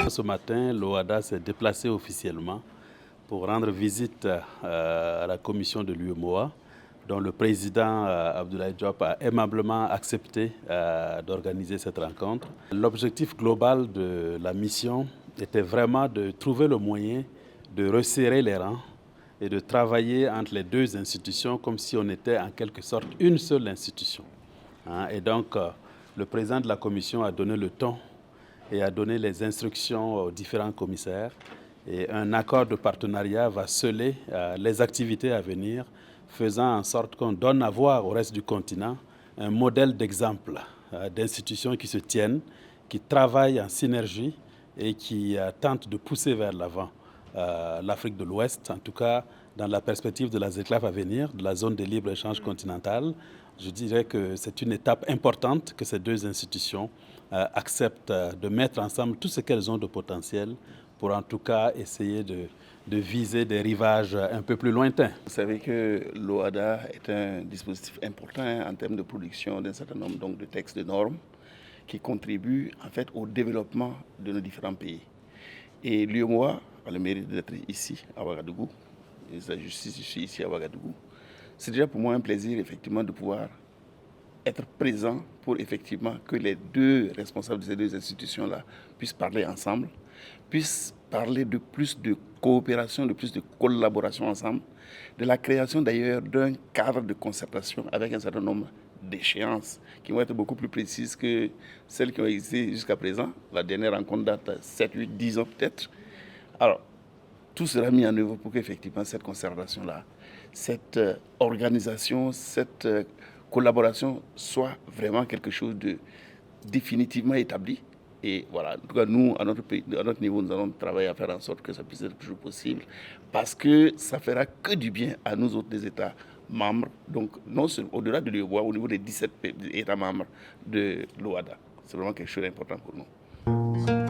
Ce matin, l'OHADA s'est déplacé officiellement pour rendre visite à la commission de l'UEMOA, dont le président Abdoulaye Diop a aimablement accepté d'organiser cette rencontre. L'objectif global de la mission était vraiment de trouver le moyen de resserrer les rangs et de travailler entre les deux institutions comme si on était en quelque sorte une seule institution. Et donc, le président de la commission a donné le ton et a donné les instructions aux différents commissaires. Et un accord de partenariat va sceller les activités à venir, faisant en sorte qu'on donne à voir au reste du continent un modèle d'exemple d'institutions qui se tiennent, qui travaillent en synergie et qui tentent de pousser vers l'avant l'Afrique de l'Ouest, en tout cas dans la perspective de la ZLECAf à venir, de la zone de libre-échange continentale. Je dirais que c'est une étape importante que ces deux institutions acceptent de mettre ensemble tout ce qu'elles ont de potentiel pour en tout cas essayer de viser des rivages un peu plus lointains. Vous savez que l'OHADA est un dispositif important en termes de production d'un certain nombre donc, de textes, de normes qui contribuent en fait au développement de nos différents pays. Et l'UEMOA a le mérite d'être ici à Ouagadougou, et sa justice ici à Ouagadougou. C'est déjà pour moi un plaisir effectivement de pouvoir être présent pour effectivement que les deux responsables de ces deux institutions-là puissent parler ensemble, puissent parler de plus de coopération, de plus de collaboration ensemble, de la création d'ailleurs d'un cadre de concertation avec un certain nombre d'échéances qui vont être beaucoup plus précises que celles qui ont existé jusqu'à présent. La dernière rencontre date 7, 8, 10 ans peut-être. Alors, tout sera mis en œuvre pour qu'effectivement cette concertation-là, cette organisation, cette collaboration soit vraiment quelque chose de définitivement établi. Et voilà, en tout cas, nous, à notre niveau, nous allons travailler à faire en sorte que ça puisse être toujours possible parce que ça fera que du bien à nous autres, les États membres, donc non seulement au-delà de l'UEMOA, au niveau des 17 États membres de l'OHADA. C'est vraiment quelque chose d'important pour nous.